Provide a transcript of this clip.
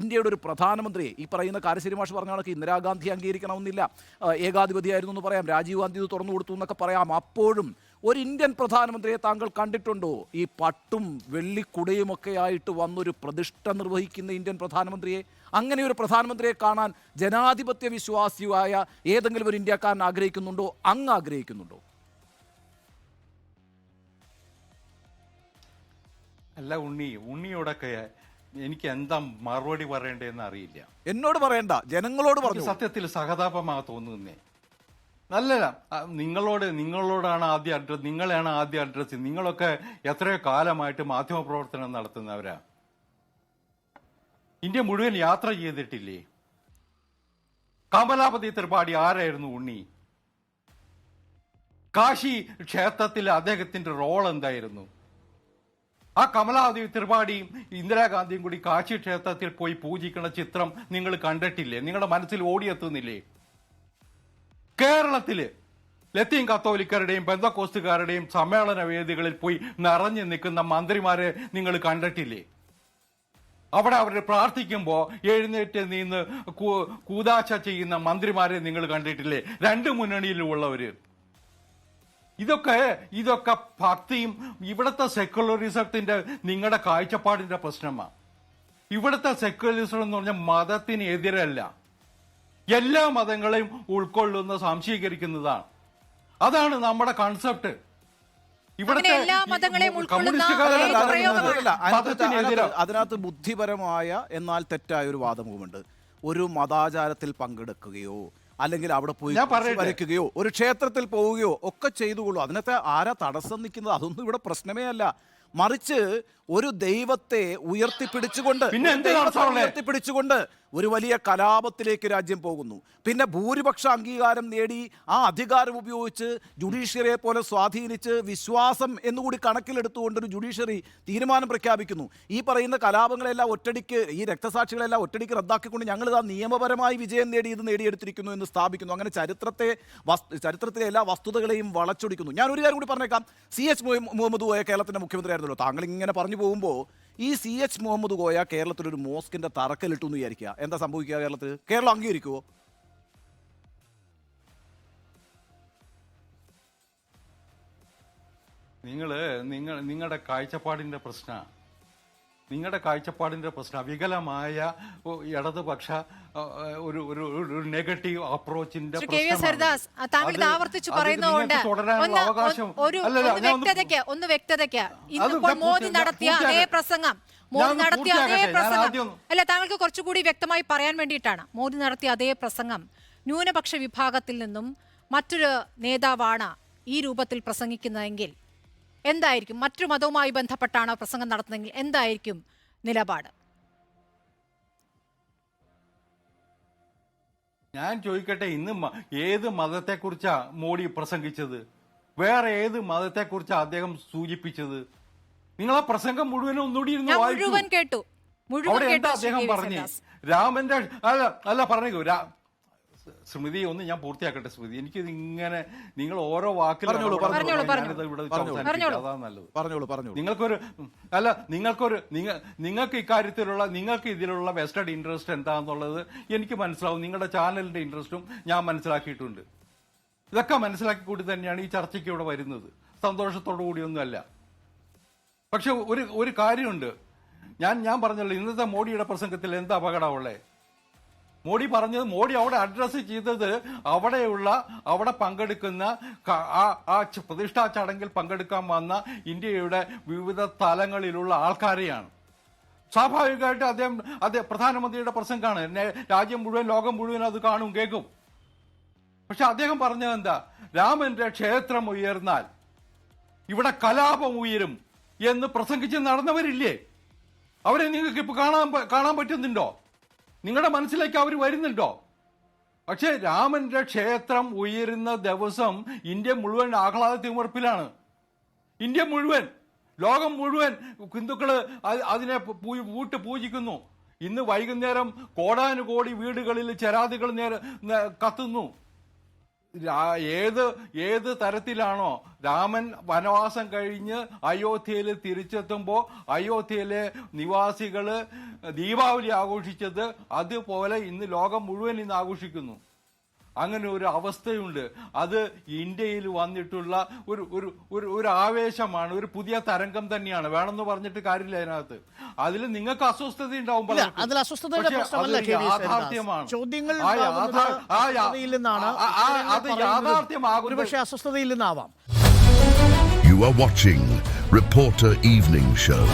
ഇന്ത്യയുടെ ഒരു പ്രധാനമന്ത്രിയെ, ഈ പറയുന്ന കാരശ്ശേരി മാഷ് പറഞ്ഞ കണക്ക് ഇന്ദിരാഗാന്ധി അംഗീകരിക്കണമെന്നില്ല, ഏകാധിപതിയായിരുന്നു എന്ന് പറയാം, രാജീവ് ഗാന്ധി ഇത് തുറന്നു കൊടുത്തു എന്നൊക്കെ പറയാം. അപ്പോഴും ഒരു ഇന്ത്യൻ പ്രധാനമന്ത്രിയെ താങ്കൾ കണ്ടിട്ടുണ്ടോ ഈ പട്ടും വെള്ളിക്കുടയുമൊക്കെ ആയിട്ട് വന്നൊരു പ്രതിഷ്ഠ നിർവഹിക്കുന്ന ഇന്ത്യൻ പ്രധാനമന്ത്രിയെ? അങ്ങനെ ഒരു പ്രധാനമന്ത്രിയെ കാണാൻ ജനാധിപത്യ വിശ്വാസിയായ ഏതെങ്കിലും ഒരു ഇന്ത്യക്കാരൻ ആഗ്രഹിക്കുന്നുണ്ടോ? അങ്ങ് ആഗ്രഹിക്കുന്നുണ്ടോ? അല്ല ഉണ്ണിയോടൊക്കെ എനിക്ക് എന്താ മറുപടി പറയേണ്ടതെന്ന് അറിയില്ല. എന്നോട് പറയണ്ട, ജനങ്ങളോട് പറഞ്ഞു. സത്യത്തിൽ സഹതാപമാ തോന്നുന്നേ. നല്ലല്ല, നിങ്ങളോടാണ് ആദ്യം അഡ്രസ്, നിങ്ങളെയാണ് ആദ്യം അഡ്രസ്. നിങ്ങളൊക്കെ എത്രയോ കാലമായിട്ട് മാധ്യമപ്രവർത്തനം നടത്തുന്നവരാ. ഇന്ത്യ മുഴുവൻ യാത്ര ചെയ്തിട്ടില്ലേ? കമലാപതി ത്രിപാഠി ആരായിരുന്നു ഉണ്ണി? കാശി ക്ഷേത്രത്തിൽ അദ്ദേഹത്തിന്റെ റോൾ എന്തായിരുന്നു? ആ കമലാപതി ത്രിപാഠിയും ഇന്ദിരാഗാന്ധിയും കൂടി കാശി ക്ഷേത്രത്തിൽ പോയി പൂജിക്കുന്ന ചിത്രം നിങ്ങൾ കണ്ടിട്ടില്ലേ? നിങ്ങളുടെ മനസ്സിൽ ഓടിയെത്തുന്നില്ലേ? കേരളത്തില് ലത്തീൻ കത്തോലിക്കരുടെയും പെന്തക്കോസ്തുകാരുടെയും സമ്മേളന വേദികളിൽ പോയി നിറഞ്ഞു നിൽക്കുന്ന മന്ത്രിമാരെ നിങ്ങൾ കണ്ടിട്ടില്ലേ? അവിടെ അവർ പ്രാർത്ഥിക്കുമ്പോൾ എഴുന്നേറ്റ് നിന്ന് കൂതാശ ചെയ്യുന്ന മന്ത്രിമാരെ നിങ്ങൾ കണ്ടിട്ടില്ലേ? രണ്ട് മുന്നണിയിലുള്ളവര്. ഇതൊക്കെ ഭക്തിയും ഇവിടുത്തെ സെക്യുലറിസത്തിന്റെ നിങ്ങളുടെ കാഴ്ചപ്പാടിന്റെ പ്രശ്നമാണ്. ഇവിടുത്തെ സെക്യുലറിസം എന്ന് പറഞ്ഞാൽ മതത്തിന് എതിരല്ല, എല്ലാ മതങ്ങളെയും ഉൾക്കൊള്ളുന്ന സംശീകരിക്കുന്നതാണ്. അതാണ് നമ്മുടെ കൺസെപ്റ്റ്. അതിനകത്ത് ബുദ്ധിപരമായ എന്നാൽ തെറ്റായ ഒരു വാദമുണ്ട്. ഒരു മതാചാരത്തിൽ പങ്കെടുക്കുകയോ അല്ലെങ്കിൽ അവിടെ പോയി വരയ്ക്കുകയോ ഒരു ക്ഷേത്രത്തിൽ പോവുകയോ ഒക്കെ ചെയ്തുകൊള്ളൂ. അതിനകത്ത് ആരാ തടസ്സം നിൽക്കുന്നത്? അതൊന്നും ഇവിടെ പ്രശ്നമേ അല്ല. മറിച്ച് ഒരു ദൈവത്തെ ഉയർത്തിപ്പിടിച്ചുകൊണ്ട് ഒരു വലിയ കലാപത്തിലേക്ക് രാജ്യം പോകുന്നു. പിന്നെ ഭൂരിപക്ഷ അംഗീകാരം നേടി ആ അധികാരം ഉപയോഗിച്ച് ജുഡീഷ്യറിയെ പോലെ സ്വാധീനിച്ച് വിശ്വാസം എന്നുകൂടി കണക്കിലെടുത്തുകൊണ്ടൊരു ജുഡീഷ്യറി തീരുമാനം പ്രഖ്യാപിക്കുന്നു. ഈ പറയുന്ന കലാപങ്ങളെല്ലാം ഒറ്റടിക്ക്, ഈ രക്തസാക്ഷികളെല്ലാം ഒറ്റടിക്ക് റദ്ദാക്കിക്കൊണ്ട് ഞങ്ങൾ ഇതാ നിയമപരമായി വിജയം നേടിയെടുത്തിരിക്കുന്നു എന്ന് സ്ഥാപിക്കുന്നു. അങ്ങനെ ചരിത്രത്തിലെ എല്ലാ വസ്തുതകളെയും വളച്ചൊടിക്കുന്നു. ഞാൻ ഒരു കാര്യം കൂടി പറഞ്ഞേക്കാം. CH മുഹമ്മദ് കോയ കേരളത്തിന്റെ മുഖ്യമന്ത്രിയായിരുന്നല്ലോ. താങ്കൾ ഇങ്ങനെ പറഞ്ഞു പോകുമ്പോൾ ഈ CH മുഹമ്മദ് കോയ കേരളത്തിലൊരു മോസ്കിന്റെ തറക്കല്ലിട്ടു എന്ന് വിചാരിക്കുക, എന്താ സംഭവിക്കുക? കേരളം അംഗീകരിക്കുമോ? നിങ്ങളുടെ കാഴ്ചപ്പാടിന്റെ പ്രശ്നമാണ്. വികലമായ ഇടതുപക്ഷ ഒരു നെഗറ്റീവ് അപ്രോച്ചിന്റെ തുടരാനുള്ള അവകാശം. ഒന്ന് വ്യക്തതയ്ക്ക് മോദി നടത്തിയ അതേ പ്രസംഗം അല്ല, താങ്കൾക്ക് കുറച്ചുകൂടി വ്യക്തമായി പറയാൻ വേണ്ടിയിട്ടാണ്. മോദി നടത്തിയ അതേ പ്രസംഗം ന്യൂനപക്ഷ വിഭാഗത്തിൽ നിന്നും മറ്റൊരു നേതാവാണ് ഈ രൂപത്തിൽ പ്രസംഗിക്കുന്നതെങ്കിൽ എന്തായിരിക്കും? മറ്റൊരു മതവുമായി ബന്ധപ്പെട്ടാണ് പ്രസംഗം നടത്തുന്നതെങ്കിൽ എന്തായിരിക്കും നിലപാട്? ഞാൻ ചോദിക്കട്ടെ, ഇന്ന് ഏത് മതത്തെക്കുറിച്ചാ മോഡി പ്രസംഗിച്ചത്? വേറെ ഏത് മതത്തെക്കുറിച്ചാ അദ്ദേഹം സൂചിപ്പിച്ചത്? നിങ്ങൾ ആ പ്രസംഗം മുഴുവനും ഒന്നുകൂടി മുഴുവൻ കേട്ടു. അവിടെ എന്താ അദ്ദേഹം പറഞ്ഞു? രാമന്റെ അല്ല പറഞ്ഞു. സ്മൃതി ഒന്ന് ഞാൻ പൂർത്തിയാക്കട്ടെ. സ്മൃതി, എനിക്കിത് ഇങ്ങനെ നിങ്ങൾ ഓരോ വാക്കിലും അതാ നല്ലത്. നിങ്ങൾക്ക് ഇക്കാര്യത്തിലുള്ള നിങ്ങൾക്ക് ഇതിലുള്ള വെസ്റ്റഡ് ഇൻട്രസ്റ്റ് എന്താണെന്നുള്ളത് എനിക്ക് മനസ്സിലാവും. നിങ്ങളുടെ ചാനലിന്റെ ഇൻട്രസ്റ്റും ഞാൻ മനസ്സിലാക്കിയിട്ടുണ്ട്. ഇതൊക്കെ മനസ്സിലാക്കി കൂടി തന്നെയാണ് ഈ ചർച്ചയ്ക്ക് ഇവിടെ വരുന്നത്. സന്തോഷത്തോടു കൂടിയൊന്നുമല്ല. പക്ഷെ ഒരു കാര്യമുണ്ട്. ഞാൻ പറഞ്ഞല്ലോ, ഇന്നത്തെ മോഡിയുടെ പ്രസംഗത്തിൽ എന്താ അപകടമുള്ളേ? മോഡി പറഞ്ഞത്, മോഡി അവിടെ അഡ്രസ് ചെയ്തത് അവിടെ പങ്കെടുക്കുന്ന ആ പ്രതിഷ്ഠാ ചടങ്ങിൽ പങ്കെടുക്കാൻ വന്ന ഇന്ത്യയുടെ വിവിധ തലങ്ങളിലുള്ള ആൾക്കാരെയാണ്. സ്വാഭാവികമായിട്ട് അദ്ദേഹം പ്രധാനമന്ത്രിയുടെ പ്രസംഗമാണ്. രാജ്യം മുഴുവൻ, ലോകം മുഴുവൻ അത് കാണും, കേൾക്കും. പക്ഷെ അദ്ദേഹം പറഞ്ഞത് എന്താ? രാമന്റെ ക്ഷേത്രം ഉയർന്നാൽ ഇവിടെ കലാപം ഉയരും എന്ന് പ്രസംഗിച്ച് നടന്നവരില്ലേ? അവരെ നിങ്ങൾക്ക് ഇപ്പൊ കാണാൻ പറ്റുന്നുണ്ടോ? നിങ്ങളുടെ മനസ്സിലേക്ക് അവർ വരുന്നുണ്ടോ? പക്ഷെ രാമന്റെ ക്ഷേത്രം ഉയരുന്ന ദിവസം ഇന്ത്യ മുഴുവൻ ആഹ്ലാദ തിമിർപ്പിലാണ്. ഇന്ത്യ മുഴുവൻ, ലോകം മുഴുവൻ ഹിന്ദുക്കള് അതിനെ പൂജിക്കുന്നു. ഇന്ന് വൈകുന്നേരം കോടാനുകോടി വീടുകളിൽ ചരാതുകൾ കത്തുന്നു. ഏത് തരത്തിലാണോ രാമൻ വനവാസം കഴിഞ്ഞ് അയോധ്യയിൽ തിരിച്ചെത്തുമ്പോൾ അയോധ്യയിലെ നിവാസികള് ദീപാവലി ആഘോഷിച്ചത്, അതുപോലെ ഇന്ന് ലോകം മുഴുവൻ ഇന്ന് ആഘോഷിക്കുന്നു. അങ്ങനെ ഒരു അവസ്ഥയുണ്ട്. അത് ഇന്ത്യയിൽ വന്നിട്ടുള്ള ഒരു ആവേശമാണ്, ഒരു പുതിയ തരംഗം തന്നെയാണ്. വേണമെന്ന് പറഞ്ഞിട്ട് കാര്യമില്ല അതിനകത്ത്. അതിൽ നിങ്ങൾക്ക് അസ്വസ്ഥത ഉണ്ടാവും, അതിൽ അസ്വസ്ഥതയുടെ പ്രശ്നമല്ല യാഥാർത്ഥ്യമാണ്. ചോദ്യങ്ങൾ അത് യാഥാർത്ഥ്യമാകും, ഒരുപക്ഷെ അസ്വസ്ഥതയിൽ നിന്നാവാം. You are watching Reporter Evening Show.